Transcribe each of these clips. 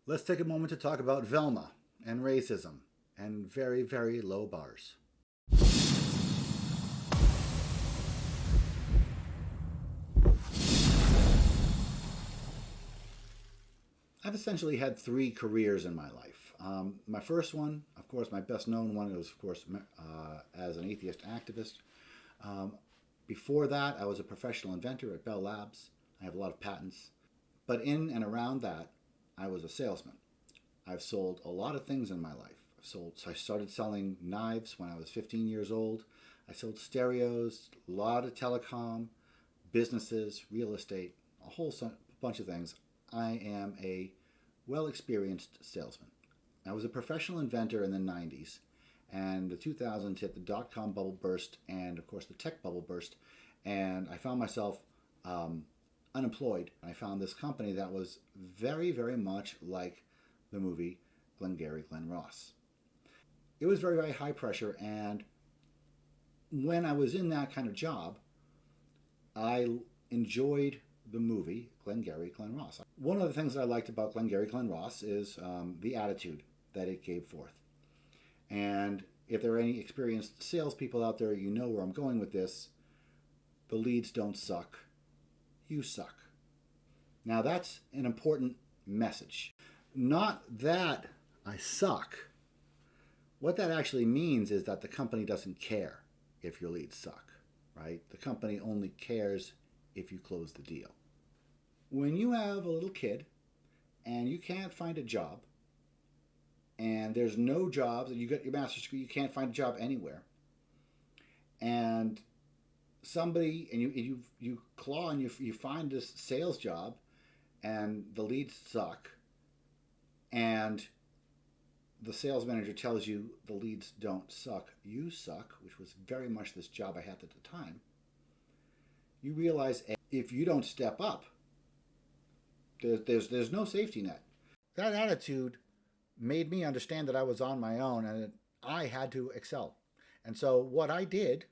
Let's take a moment to talk about Velma and racism and very, very low bars. I've essentially had three careers in my life. My first one, of course, my best known one was, of course, as an atheist activist. Um, Before that, I was a professional inventor at Bell Labs. I have a lot of patents. But in and around that, I was a salesman. I've sold a lot of things in my life. So I started selling knives when I was 15 years old. I sold stereos, a lot of telecom, businesses, real estate, a whole bunch of things. I am a well experienced salesman. I was a professional inventor in the 90s, and the 2000s hit the dot com bubble burst, and of course the tech bubble burst, and I found myself unemployed. I found this company that was very, very much like the movie Glengary, Glen Ross. It was very, very high pressure, and when I was in that kind of job, I enjoyed the movie Glengary, Glen Ross. One of the things that I liked about Glengary, Glen Ross is the attitude that it gave forth. And if there are any experienced salespeople out there, you know where I'm going with this. The leads don't suck. You suck. Now that's an important message. Not that I suck. What that actually means is that the company doesn't care if your leads suck, right? The company only cares if you close the deal. When you have a little kid and you can't find a job, and there's no jobs, and you got your master's degree, you can't find a job anywhere, and somebody, and you claw and you find this sales job, and the leads suck, and the sales manager tells you the leads don't suck, you suck, which was very much this job I had at the time, you realize if you don't step up, there's no safety net. That attitude made me understand that I was on my own and that I had to excel. And so what I did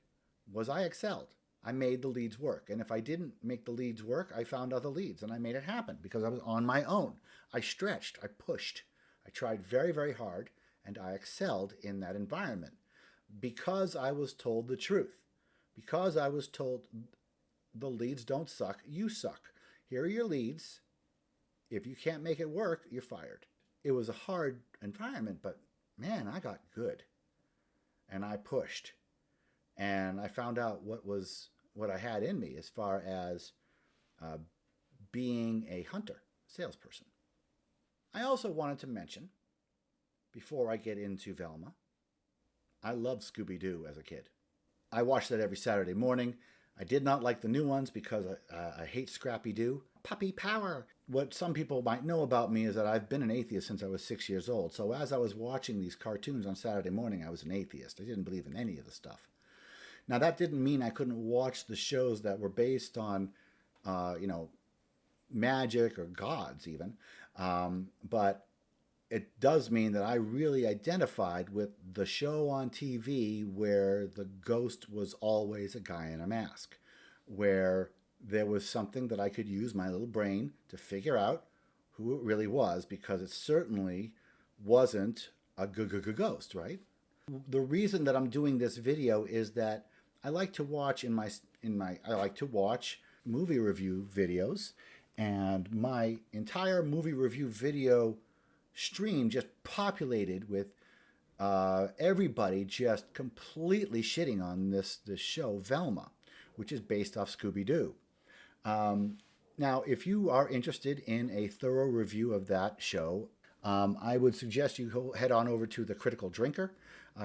was I excelled. I made the leads work. And if I didn't make the leads work, I found other leads and I made it happen because I was on my own. I stretched, I pushed, I tried very, very hard, and I excelled in that environment because I was told the truth. Because I was told the leads don't suck, you suck. Here are your leads. If you can't make it work, you're fired. It was a hard environment, but man, I got good. And I pushed. And I found out what I had in me as far as uh, being a hunter, salesperson. I also wanted to mention, before I get into Velma, I loved Scooby Doo as a kid. I watched that every Saturday morning. I did not like the new ones because I hate Scrappy Doo. Puppy power. What some people might know about me is that I've been an atheist since I was 6 years old. So as I was watching these cartoons on Saturday morning, I was an atheist. I didn't believe in any of the stuff. Now that didn't mean I couldn't watch the shows that were based on, you know, magic or gods even. But it does mean that I really identified with the show on TV where the ghost was always a guy in a mask, where there was something that I could use my little brain to figure out who it really was, because it certainly wasn't a ghost, right? The reason that I'm doing this video is that I like to watch I like to watch movie review videos, and my entire movie review video stream just populated with everybody just completely shitting on this show Velma, which is based off Scooby Doo. Now, if you are interested in a thorough review of that show, I would suggest you go head on over to The Critical Drinker.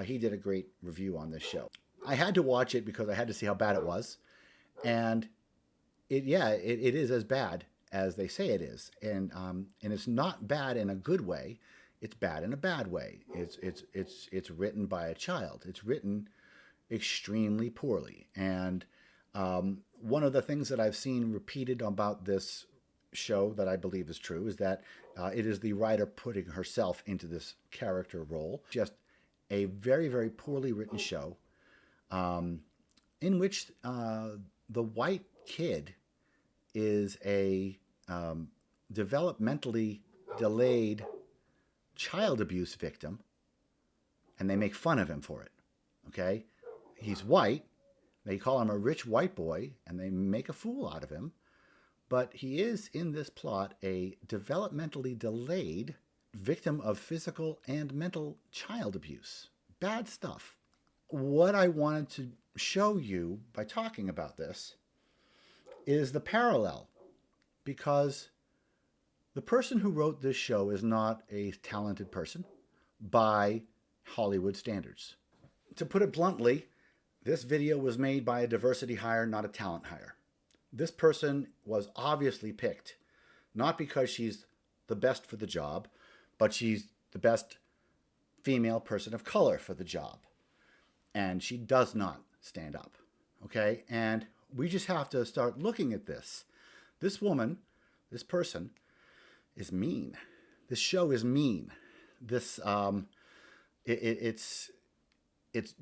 He did a great review on this show. I had to watch it because I had to see how bad it was, and it is as bad as they say it is, and it's not bad in a good way. It's bad in a bad way. It's written by a child. It's written extremely poorly, and one of the things that I've seen repeated about this show that I believe is true is that it is the writer putting herself into this character role. Just a very, very poorly written show in which the white kid is a developmentally delayed child abuse victim, and they make fun of him for it. Okay? He's white. They call him a rich white boy, and they make a fool out of him. But he is, in this plot, a developmentally delayed victim of physical and mental child abuse. Bad stuff. What I wanted to show you by talking about this is the parallel, because the person who wrote this show is not a talented person by Hollywood standards. To put it bluntly, this video was made by a diversity hire, not a talent hire. This person was obviously picked, not because she's the best for the job, but she's the best female person of color for the job. And she does not stand up, okay? And we just have to start looking at this. This woman, this person, is mean. This show is mean. This, it's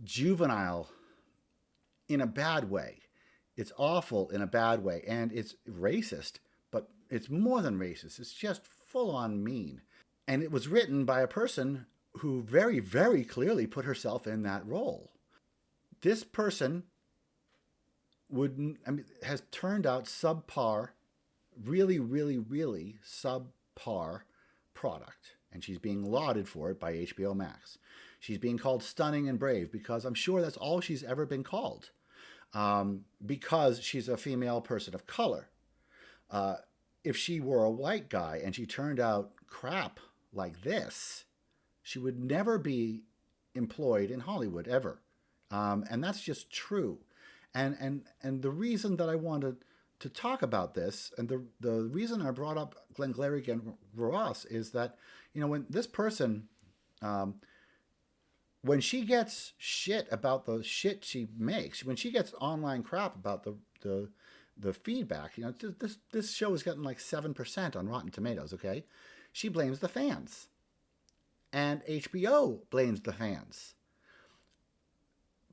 juvenile in a bad way. It's awful in a bad way, and it's racist, but it's more than racist. It's just full-on mean. And it was written by a person who very, very clearly put herself in that role. This person has turned out subpar, really, really, really subpar product, and she's being lauded for it by HBO Max. She's being called stunning and brave because I'm sure that's all she's ever been called. Because she's a female person of color. If she were a white guy and she turned out crap like this, she would never be employed in Hollywood ever. And that's just true. And the reason that I wanted to talk about this, and the reason I brought up Glengary and Ross, is that, when this person, when she gets shit about the shit she makes, when she gets online crap about the feedback, this show has gotten like 7% on Rotten Tomatoes, okay? She blames the fans. And HBO blames the fans.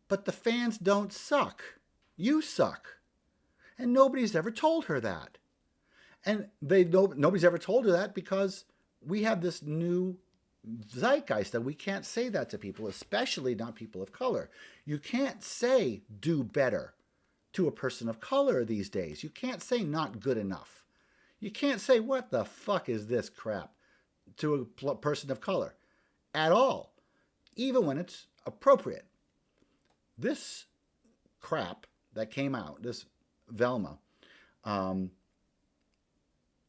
But the fans don't suck. You suck. And nobody's ever told her that. And nobody's ever told her that because we have this new zeitgeist that we can't say that to people, especially not people of color. You can't say do better to a person of color these days. You can't say not good enough. You can't say what the fuck is this crap to a person of color at all, even when it's appropriate. This crap that came out, this Velma,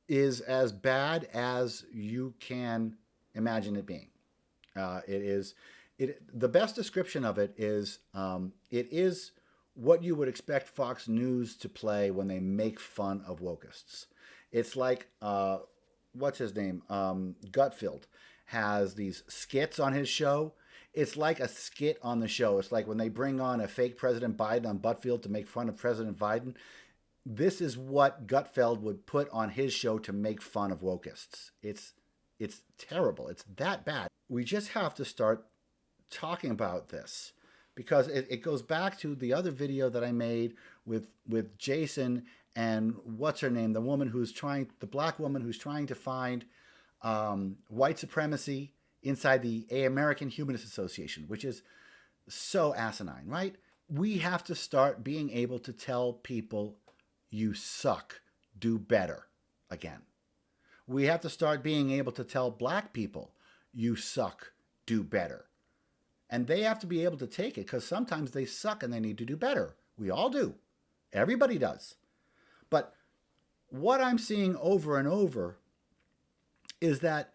is as bad as you can imagine it being. The best description of it is what you would expect Fox News to play when they make fun of wokeists. It's like, what's his name? Gutfeld has these skits on his show. It's like a skit on the show. It's like when they bring on a fake President Biden on Butfield to make fun of President Biden. This is what Gutfeld would put on his show to make fun of wokeists. It's terrible. It's that bad. We just have to start talking about this because it goes back to the other video that I made with Jason and what's her name? The black woman who's trying to find white supremacy inside the American Humanist Association, which is so asinine, right? We have to start being able to tell people you suck, do better again. We have to start being able to tell black people you suck, do better. And they have to be able to take it because sometimes they suck and they need to do better. We all do. Everybody does. But what I'm seeing over and over is that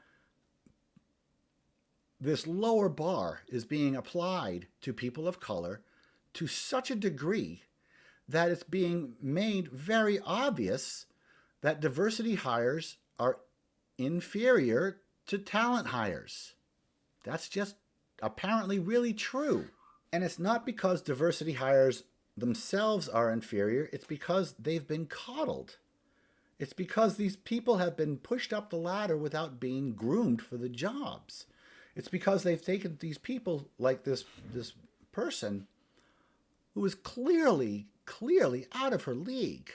this lower bar is being applied to people of color to such a degree that it's being made very obvious that diversity hires are inferior to talent hires. That's just apparently really true. And it's not because diversity hires themselves are inferior, it's because they've been coddled. It's because these people have been pushed up the ladder without being groomed for the jobs. It's because they've taken these people like this person who is clearly out of her league.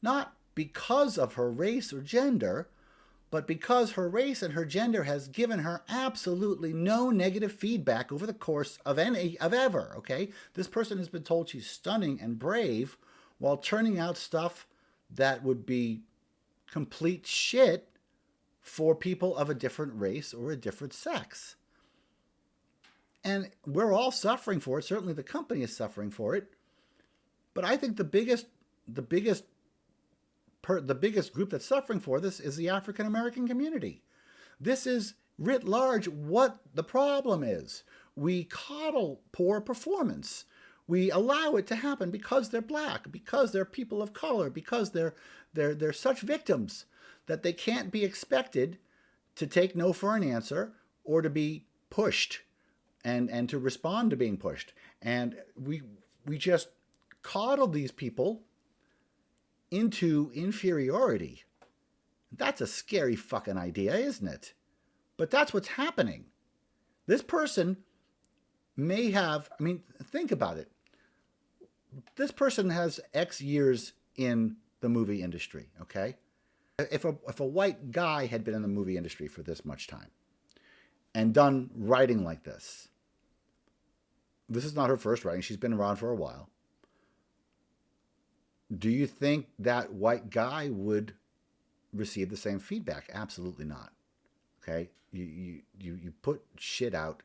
Not because of her race or gender, But because her race and her gender has given her absolutely no negative feedback over the course of ever, okay? This person has been told she's stunning and brave while turning out stuff that would be complete shit for people of a different race or a different sex. And we're all suffering for it. Certainly the company is suffering for it. But I think the biggest group that's suffering for this is the African American community. This is writ large what the problem is. We coddle poor performance. We allow it to happen because they're black, because they're people of color, because they're such victims that they can't be expected to take no for an answer or to be pushed and to respond to being pushed. And we just coddle these people into inferiority. That's a scary fucking idea, isn't it? But that's what's happening. This person may have, I mean, think about it. This person has X years in the movie industry, okay? If a white guy had been in the movie industry for this much time and done writing like this is not her first writing. She's been around for a while. Do you think that white guy would receive the same feedback? Absolutely not. Okay? You put shit out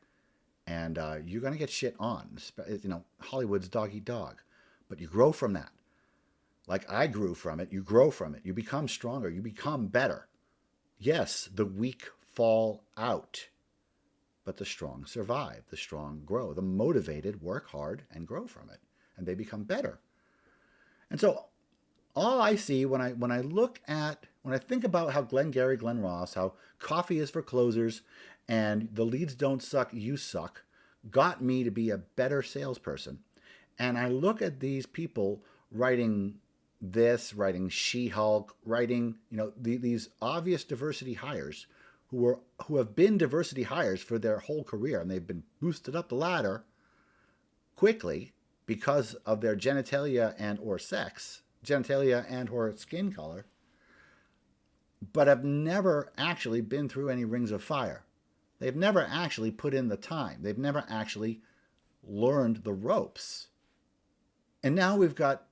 and you're going to get shit on. You know, Hollywood's dog eat dog. But you grow from that. Like I grew from it. You grow from it. You become stronger. You become better. Yes, the weak fall out. But the strong survive. The strong grow. The motivated work hard and grow from it. And they become better. And so all I see when I think about how Glengary, Glen Ross, how coffee is for closers and the leads don't suck, you suck, got me to be a better salesperson. And I look at these people writing this, writing She-Hulk, writing, you know, these obvious diversity hires who have been diversity hires for their whole career and they've been boosted up the ladder quickly because of their genitalia and or sex, genitalia and or skin color, but have never actually been through any rings of fire. They've never actually put in the time. They've never actually learned the ropes. And now we've got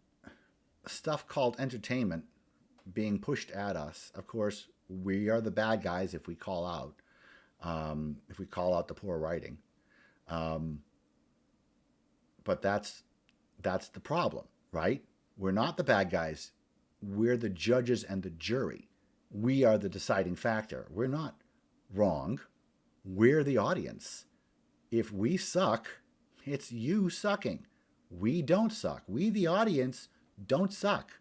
stuff called entertainment being pushed at us. Of course, we are the bad guys if we call out the poor writing. But that's the problem, right? We're not the bad guys. We're the judges and the jury. We are the deciding factor. We're not wrong. We're the audience. If we suck, it's you sucking. We don't suck. We, the audience, don't suck.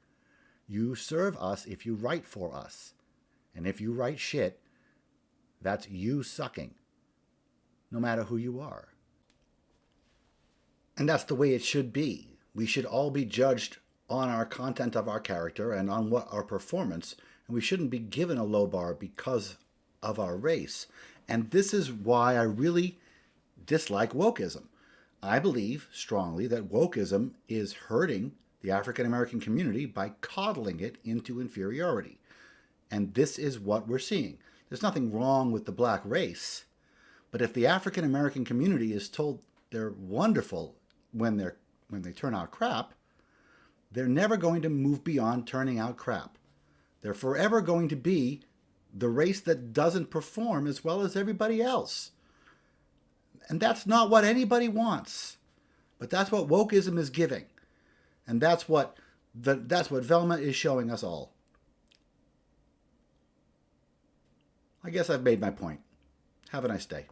You serve us if you write for us. And if you write shit, that's you sucking, no matter who you are. And that's the way it should be. We should all be judged on our content of our character and on what our performance, and we shouldn't be given a low bar because of our race. And this is why I really dislike wokeism. I believe strongly that wokeism is hurting the African American community by coddling it into inferiority. And this is what we're seeing. There's nothing wrong with the black race, but if the African American community is told they're wonderful when they turn out crap, they're never going to move beyond turning out crap. They're forever going to be the race that doesn't perform as well as everybody else. And that's not what anybody wants. But that's what wokeism is giving. And that's what Velma is showing us all. I guess I've made my point. Have a nice day.